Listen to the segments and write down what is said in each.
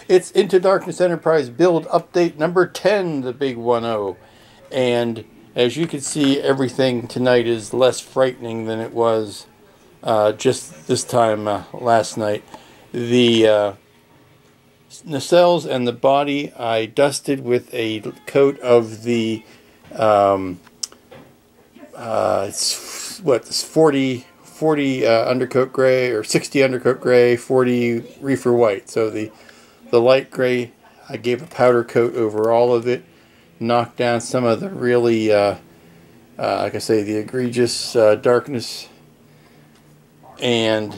It's Into Darkness Enterprise build update number 10, the big 1-0. And as you can see, everything tonight is less frightening than it was just this time last night. The nacelles and the body I dusted with a coat of the it's 40 undercoat gray, or 60 undercoat gray, 40 reefer white. So the light gray, I gave a powder coat over all of it, knocked down some of the really like I say, the egregious darkness. And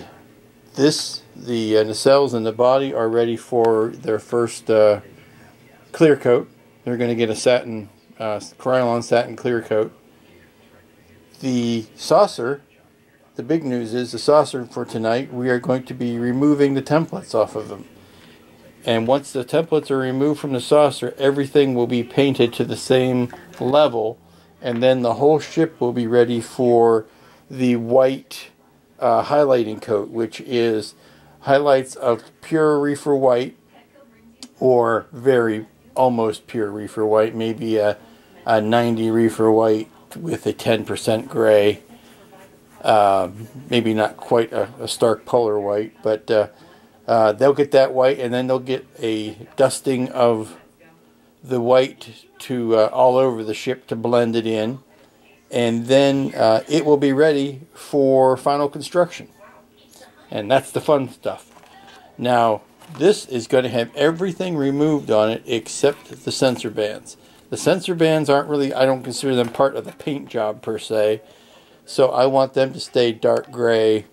the nacelles and the body are ready for their first clear coat. They're going to get a satin, Krylon satin clear coat. The saucer, the big news is the saucer for tonight, we are going to be removing the templates off of them. And once the templates are removed from the saucer, everything will be painted to the same level, and then the whole ship will be ready for the white highlighting coat, which is highlights of pure reefer white, or very almost pure reefer white, maybe a 90 reefer white with a 10% gray, maybe not quite a stark polar white, but they'll get that white, and then they'll get a dusting of the white to all over the ship to blend it in, and then it will be ready for final construction. And that's the fun stuff. Now, this is going to have everything removed on it except the sensor bands. The sensor bands aren't really, I don't consider them part of the paint job per se, so I want them to stay dark gray.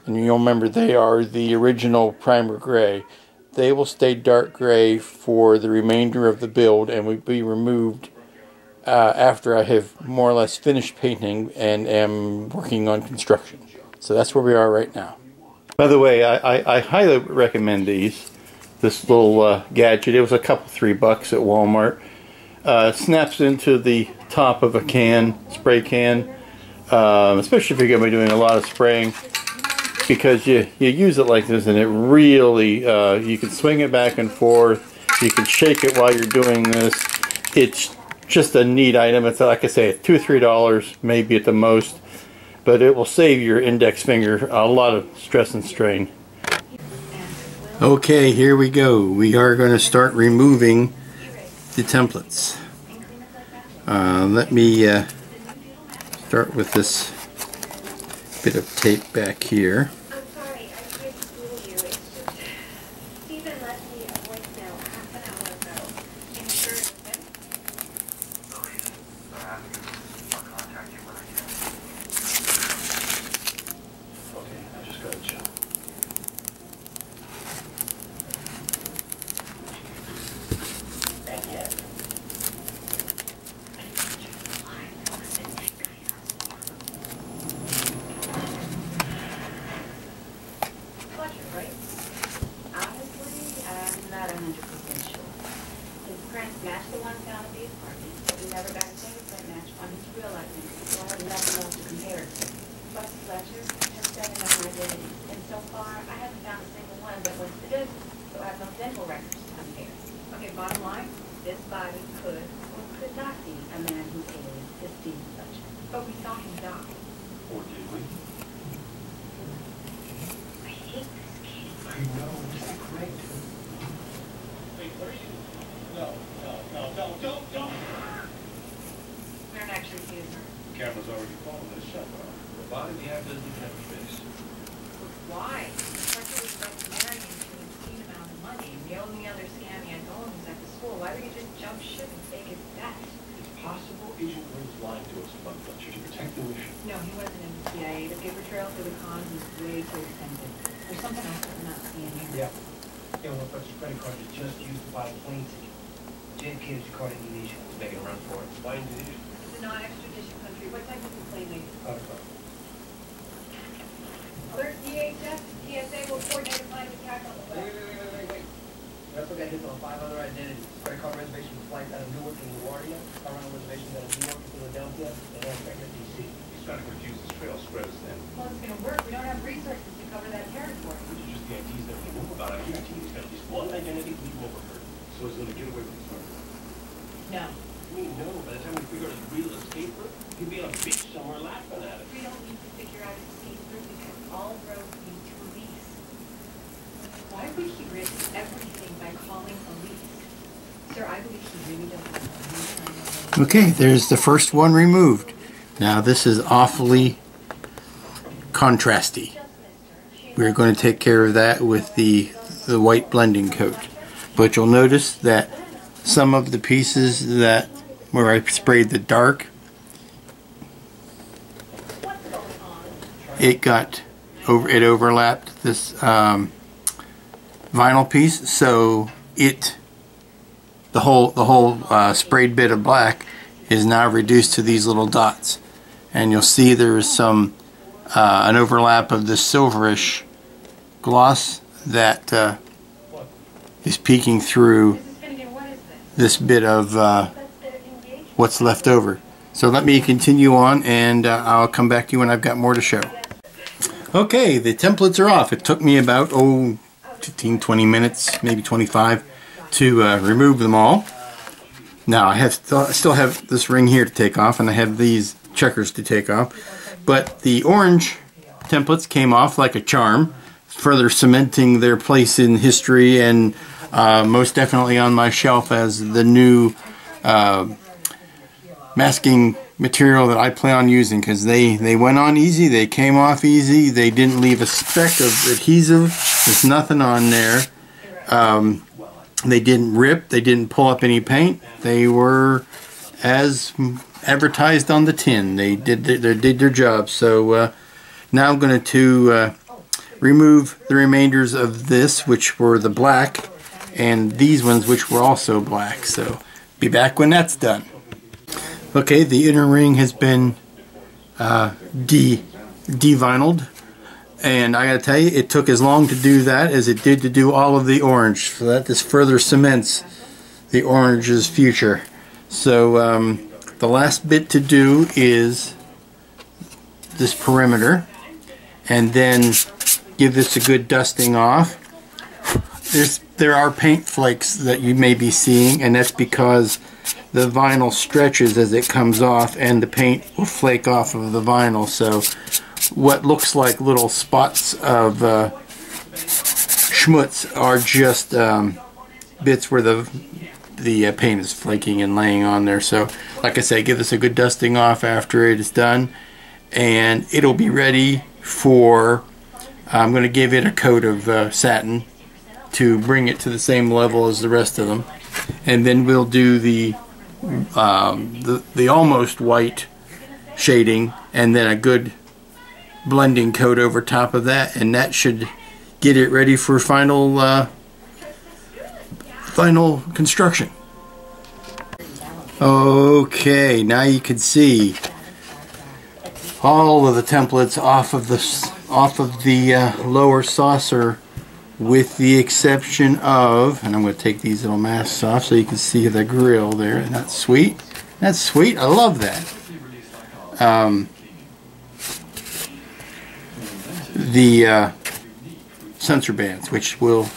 And you'll remember they are the original primer gray. They will stay dark gray for the remainder of the build, and will be removed after I have more or less finished painting and am working on construction. So that's where we are right now. By the way, I highly recommend these. This little gadget. It was a couple $3 at Walmart. Snaps into the top of a can, spray can, especially if you're going to be doing a lot of spraying, because you use it like this, and it really, you can swing it back and forth, you can shake it while you're doing this. It's just a neat item. It's, like I say, $2 or $3 maybe at the most, but it will save your index finger a lot of stress and strain. Okay, here we go. We are going to start removing the templates. Let me start with this bit of tape back here. Match the ones down at the apartment. We never got a fingerprint match on his real identity, so I have nothing else to compare it to. Plus, Fletcher has 7 known identities, and so far, I haven't found a single one that went to the business, so I have no dental records to compare. Okay, bottom line, this body could or could not be a man who alias is Steve Fletcher. But we saw him die. Or did we? I hate this kid. I know, it's great. Wait, where are you? No. We don't actually see his murder. The camera's already following this shot. The body we have doesn't even have a face. Why? Fletcher was about to marry him to an obscene amount of money, and the only other scam he had going was at the school. Why would he just jump ship and fake his death? It's possible Agent Green's lying to us about Fletcher to protect the mission. No, he wasn't in the CIA. The paper trail through the cons is way too extensive. There's something else that we're not seeing here. Yeah. Yeah, well, Fletcher's credit card is just used to buy a plane ticket. JFK is caught in Indonesia. He's making a run for it. Why Indonesia? It's a non-extradition country. What type of complaint makes it? Alert DHS, TSA will coordinate a planned attack on the west. Wait. We also got hits on 5 other identities. Credit card reservation for flights out of Newark and LaGuardia, car rental reservations out of New York and Philadelphia, and airfare to D.C. He's trying to confuse his trail spreaders then. Well, it's going to work. We don't have resources to go cover that territory. These are just the IDs that we know about. I guarantee he's got at least one identity we've never heard. So he's going to get away with his murder. No. We know by the time we figure out his real escape route, he'll be on a beach somewhere laughing at us. We don't need to figure out his escape route because all roads lead to a lease. Why would he risk everything by calling a lease? Sir, I believe he really doesn't. Okay, there's the first one removed. Now this is awfully contrasty. We're going to take care of that with the white blending coat. But you'll notice that some of the pieces that where I sprayed the dark, it overlapped this vinyl piece, so the whole sprayed bit of black is now reduced to these little dots, and you'll see there is some an overlap of the silverish gloss that is peeking through this bit of what's left over. So let me continue on, and I'll come back to you when I've got more to show. Okay, the templates are off. It took me about 15-20 minutes, maybe 25, to remove them all. Now I still have this ring here to take off, and I have these checkers to take off, but the orange templates came off like a charm, further cementing their place in history and most definitely on my shelf as the new masking material that I plan on using, because they went on easy, they came off easy, they didn't leave a speck of adhesive, there's nothing on there. They didn't rip, they didn't pull up any paint, they were as advertised on the tin. They did their job. So now I'm going to remove the remainders of this, which were the black, and these ones, which were also black. So be back when that's done. Okay, the inner ring has been de-vinyled, and I gotta tell you, it took as long to do that as it did to do all of the orange. So that just further cements the orange's future. So the last bit to do is this perimeter, and then give this a good dusting off. There are paint flakes that you may be seeing, and that's because the vinyl stretches as it comes off, and the paint will flake off of the vinyl. So what looks like little spots of schmutz are just bits where the paint is flaking and laying on there. So like I say, give this a good dusting off after it is done, and it'll be ready for, I'm going to give it a coat of satin to bring it to the same level as the rest of them, and then we'll do the almost white shading, and then a good blending coat over top of that, and that should get it ready for final construction. Okay, now you can see all of the templates off of the lower saucer, with the exception of, and I'm going to take these little masks off so you can see the grill there. Isn't that sweet? That's sweet. I love that. The sensor bands, which will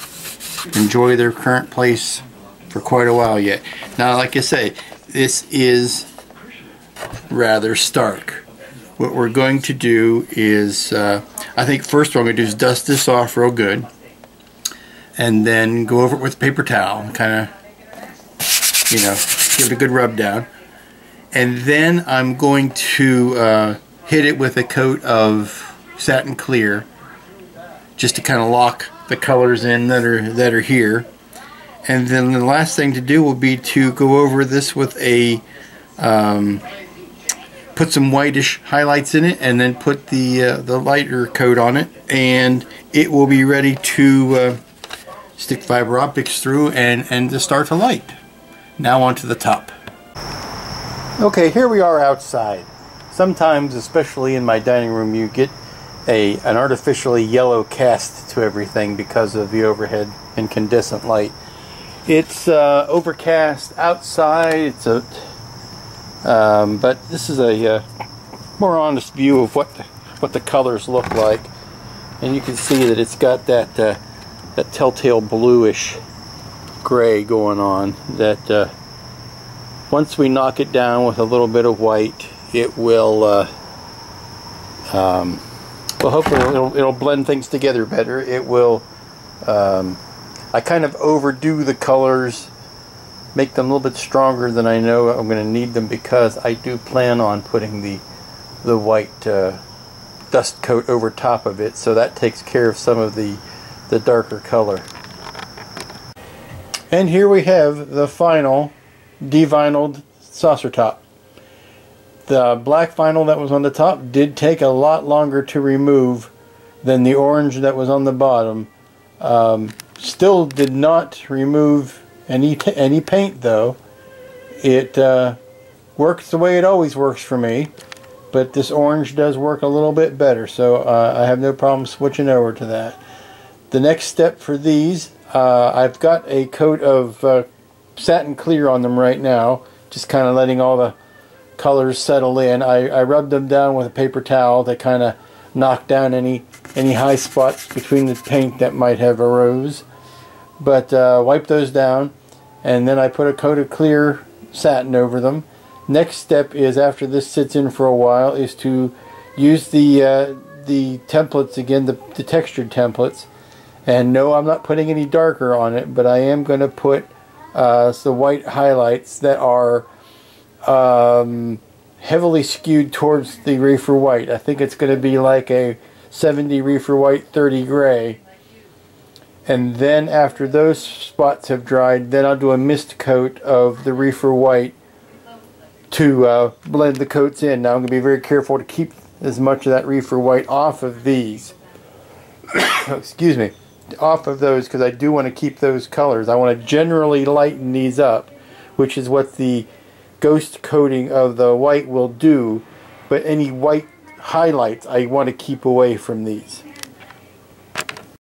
enjoy their current place for quite a while yet. Now, like I say, this is rather stark. What we're going to do is, I think first what I'm going to do is dust this off real good, and then go over it with a paper towel and kind of, give it a good rub down. And then I'm going to hit it with a coat of satin clear, just to kind of lock the colors in that are here. And then the last thing to do will be to go over this with a put some whitish highlights in it, and then put the lighter coat on it, and it will be ready to stick fiber optics through and to start to light. Now onto the top. Okay, here we are outside. Sometimes, especially in my dining room, you get an artificially yellow cast to everything because of the overhead incandescent light. It's overcast outside. But this is a more honest view of what the colors look like. And you can see that it's got that that telltale bluish gray going on. That once we knock it down with a little bit of white, it will well, hopefully it'll blend things together better. It will I kind of overdo the colors, make them a little bit stronger than I know I'm going to need them, because I do plan on putting the white dust coat over top of it, so that takes care of some of the darker color. And here we have the final devinyled saucer top. The black vinyl that was on the top did take a lot longer to remove than the orange that was on the bottom. Still did not remove any paint though. It works the way it always works for me, but this orange does work a little bit better, so I have no problem switching over to that. The next step for these, I've got a coat of satin clear on them right now, just kind of letting all the colors settle in. I rubbed them down with a paper towel to kind of knock down any high spots between the paint that might have arose. But wipe those down, and then I put a coat of clear satin over them. Next step is, after this sits in for a while, is to use the templates again, the textured templates. And no, I'm not putting any darker on it, but I am going to put some white highlights that are heavily skewed towards the reefer white. I think it's going to be like a 70 reefer white, 30 gray. And then after those spots have dried, then I'll do a mist coat of the reefer white to blend the coats in. Now I'm going to be very careful to keep as much of that reefer white off of these. Excuse me. Off of those, because I do want to keep those colors. I want to generally lighten these up, which is what the ghost coating of the white will do, but any white highlights I want to keep away from these.